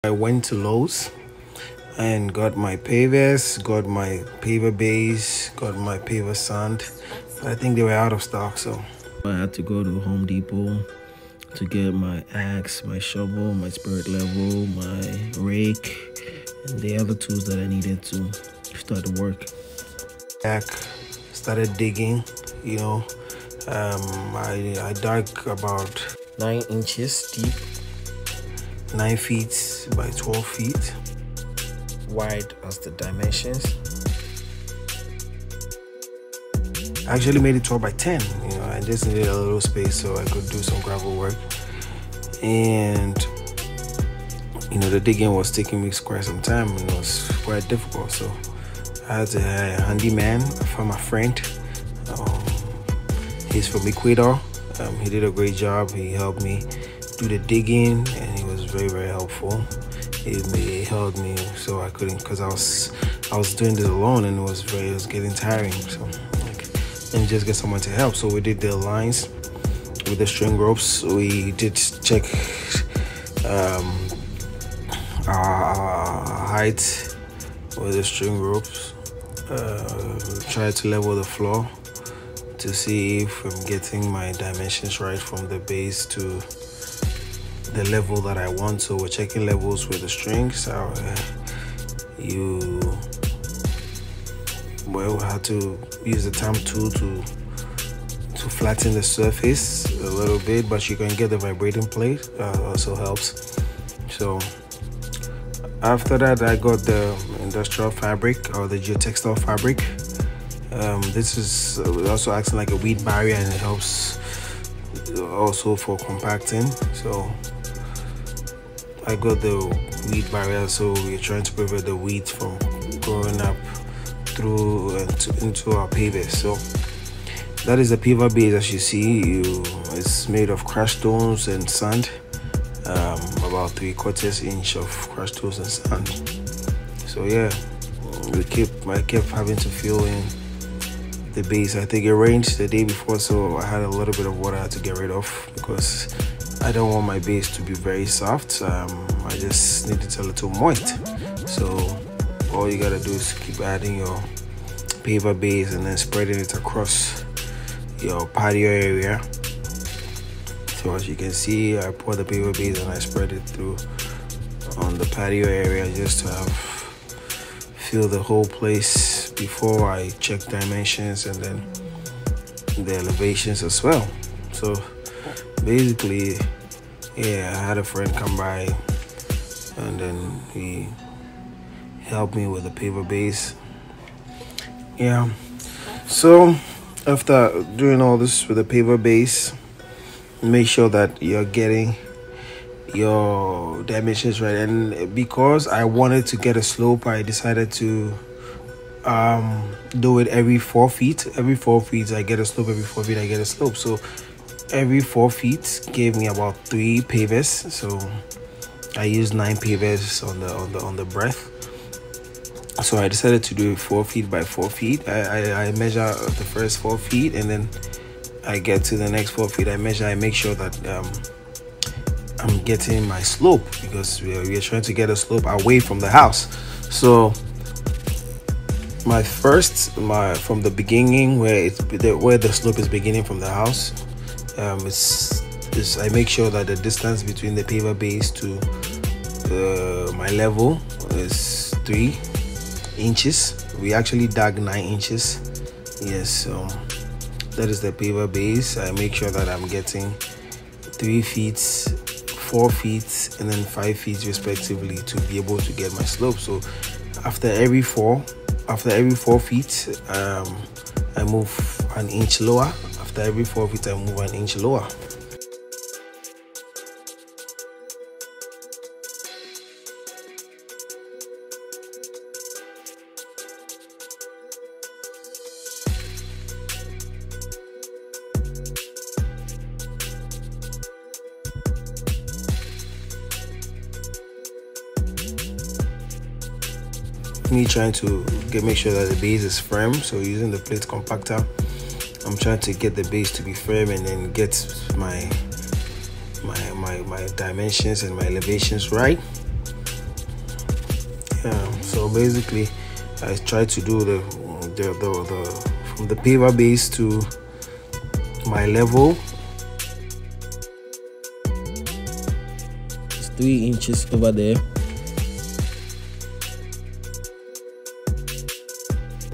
I went to Lowe's and got my pavers, got my paver base, got my paver sand. But I think they were out of stock, so I had to go to Home Depot to get my axe, my shovel, my spirit level, my rake, and the other tools that I needed to start the work. Back, started digging, I dug about 9 inches deep, 9 feet by 12 feet wide as the dimensions. I actually made it 12 by 10. I just needed a little space so I could do some gravel work. And the digging was taking me quite some time and it was quite difficult. So I had a handyman from a friend. He's from Ecuador. He did a great job. He helped me do the digging and he was very, very helpful. He helped me so I couldn't, because I was doing this alone and it was getting tiring. So and just get someone to help. So we did the lines with the string ropes. We did check our height with the string ropes. Try to level the floor to see if I'm getting my dimensions right from the base to the level that I want. So we're checking levels with the strings. We had to use the thumb tool to flatten the surface a little bit, but you can get the vibrating plate. Also helps. So after that, I got the industrial fabric or the geotextile fabric. This is also acting like a weed barrier and it helps also for compacting. So I got the weed barrier, so we're trying to prevent the weeds from growing up through into our pavers. So that is the paver base. As you see, it's made of crushed stones and sand, about 3/4 inch of crushed stones and sand. So yeah, I kept having to fill in the base. I think it rained the day before, so I had a little bit of water I had to get rid of because I don't want my base to be very soft. I just need it a little moist. So all you gotta do is keep adding your paver base and then spreading it across your patio area. So as you can see, I pour the paver base and I spread it through on the patio area just to fill the whole place before I check dimensions and then the elevations as well. So basically, yeah, I had a friend come by and then he helped me with the paver base. Yeah, so after doing all this with the paver base, make sure that you're getting your dimensions right. And because I wanted to get a slope, I decided to do it every 4 feet. Every 4 feet I get a slope, every 4 feet I get a slope. So every 4 feet gave me about 3 pavers. So I used 9 pavers on the breadth. So I decided to do it 4 feet by 4 feet. I measure the first 4 feet and then I get to the next 4 feet. I make sure that I'm getting my slope, because we are trying to get a slope away from the house. So from the beginning where the slope is beginning from the house, I make sure that the distance between the paver base to my level is 3 inches. We actually dug 9 inches. Yes, that is the paver base. I make sure that I'm getting 3 feet, 4 feet, and then 5 feet respectively to be able to get my slope. So after every 4 feet, I move an inch lower. After every 4 feet, I move an inch lower. Me trying to make sure that the base is firm, so using the plate compactor, I'm trying to get the base to be firm and then get my dimensions and my elevations right. So basically I try to do the from the paver base to my level. It's 3 inches over there.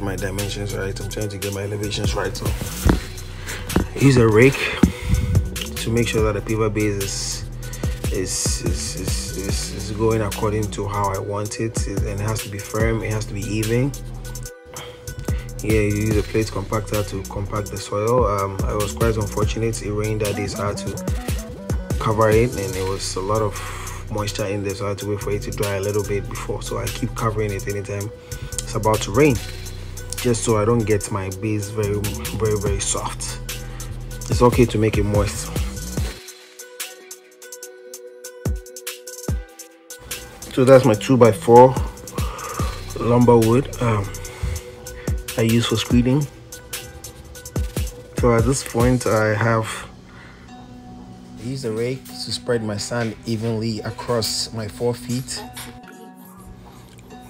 My dimensions right. I'm trying to get my elevations right. So I use a rake to make sure that the paver base is going according to how I want it, and it has to be firm, it has to be even. Here you use a plate compactor to compact the soil. I was quite unfortunate. It rained that day, so I had to cover it, and there was a lot of moisture in there, so I had to wait for it to dry a little bit before. So I keep covering it anytime it's about to rain, just so I don't get my base very soft. It's okay to make it moist. So that's my 2x4 lumber wood I use for screeding. So at this point I use a rake to spread my sand evenly across my 4 feet.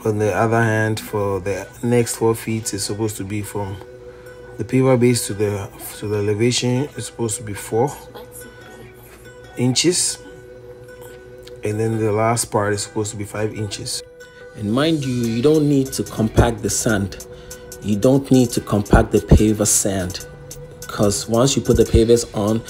On the other hand, for the next 4 feet, it's supposed to be from the paver base to the elevation. It's supposed to be 4 inches. And then the last part is supposed to be 5 inches. And mind you, you don't need to compact the sand. You don't need to compact the paver sand, because once you put the pavers on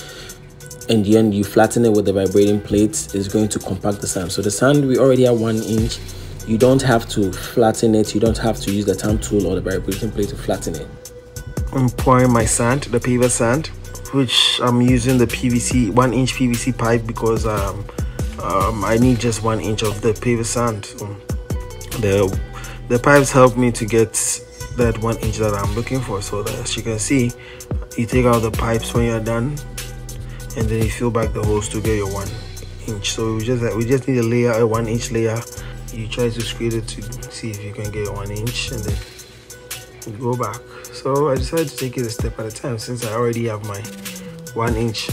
and then you flatten it with the vibrating plates, it's going to compact the sand. So the sand, we already have 1 inch. You don't have to flatten it. You don't have to use the thumb tool or the vibrating plate to flatten it. I'm pouring my sand, the paver sand, which I'm using the PVC 1 inch PVC pipe, because I need just 1 inch of the paver sand. The pipes help me to get that 1 inch that I'm looking for. So that, as you can see, you take out the pipes when you're done, and then you fill back the holes to get your 1 inch. So we just need a layer, a 1 inch layer. You try to screed it to see if you can get 1 inch, and then you go back. So I decided to take it a step at a time, since I already have my 1 inch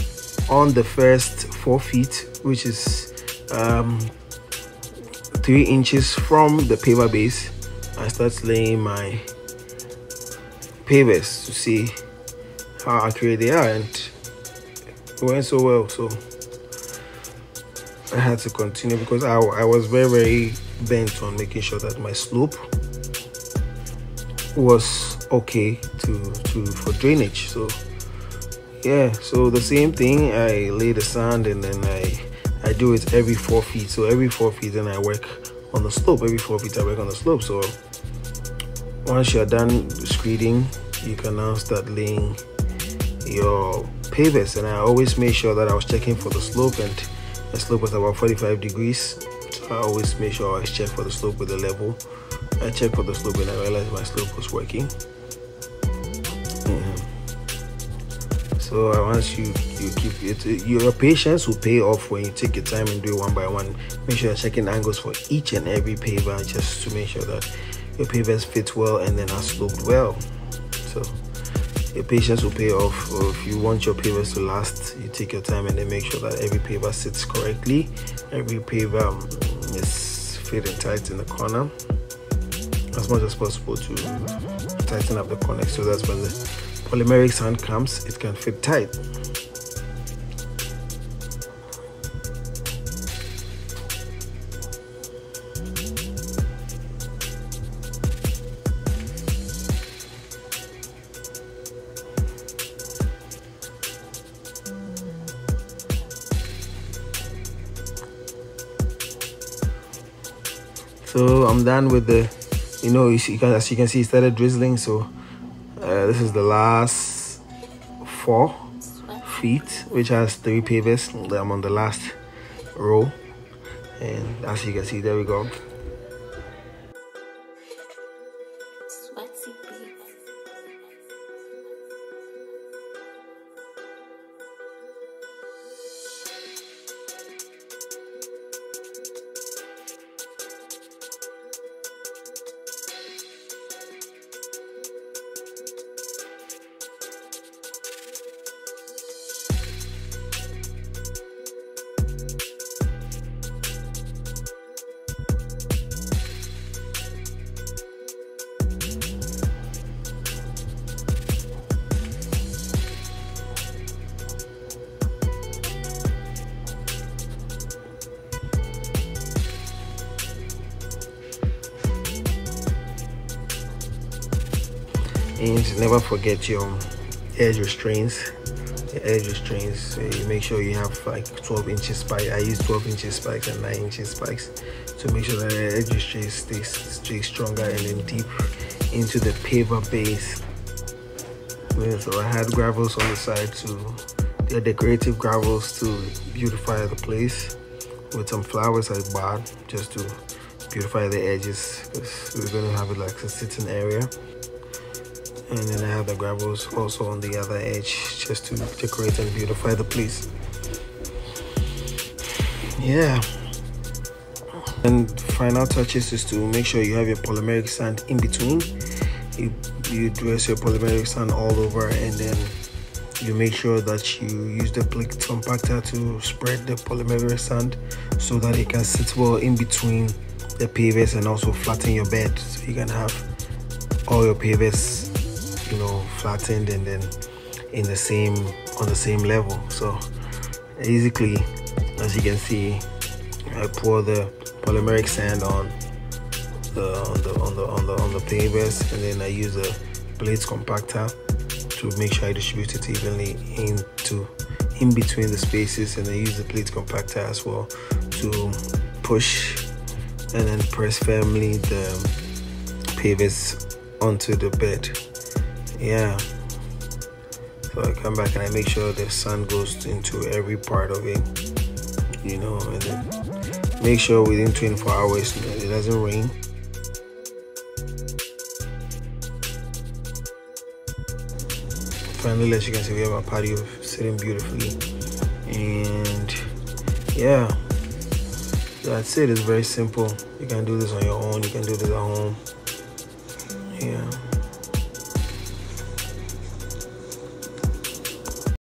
on the first 4 feet, which is 3 inches from the paver base. I start laying my pavers to see how accurate they are, and it went so well. So I had to continue, because I was very bent on making sure that my slope was okay for drainage. So yeah, so the same thing, I lay the sand, and then I do it every 4 feet. So every 4 feet, then I work on the slope. Every 4 feet I work on the slope. So once you're done screeding, you can now start laying your pavers. And I always made sure that I was checking for the slope, and the slope was about 45 degrees. So I always make sure I check for the slope with the level. I checked for the slope, and I realized my slope was working. So once you keep it, your patience will pay off when you take your time and do it one by one. Make sure you're checking angles for each and every paver, just to make sure that your pavers fit well and then are sloped well. So your patience will pay off. Or if you want your pavers to last, you take your time and then make sure that every paver sits correctly. Every paver is fitting tight in the corner, as much as possible to tighten up the corner, so that's when the polymeric sand comes, it can fit tight. So I'm done with the, as you can see, it started drizzling. So this is the last 4 feet, which has 3 pavers. I'm on the last row, and as you can see, there we go. And never forget your edge restraints. The edge restraints, so you make sure you have like 12-inch spikes. I use 12-inch spikes and 9-inch spikes to make sure that the edge restraint stays stronger and then deep into the paver base. So I had gravels on the side too. They're decorative gravels to beautify the place, with some flowers I bought just to beautify the edges, because we're going to have it like a sitting area. And then I have the gravels also on the other edge just to decorate and beautify the place. Yeah. And final touches is to make sure you have your polymeric sand in between. You dress your polymeric sand all over, and then you make sure that you use the plate compactor to spread the polymeric sand so that it can sit well in between the pavers and also flatten your bed, so you can have all your pavers, you know, flattened and then on the same level. So basically, as you can see, I pour the polymeric sand on the pavers, and then I use a plate compactor to make sure I distribute it evenly in between the spaces, and I use the plate compactor as well to push and then press firmly the pavers onto the bed. Yeah, so I come back and I make sure the sun goes into every part of it, you know, and then make sure within 24 hours it doesn't rain. Finally, as you can see, we have our patio sitting beautifully, and yeah, that's it. It's very simple. You can do this on your own, you can do this at home.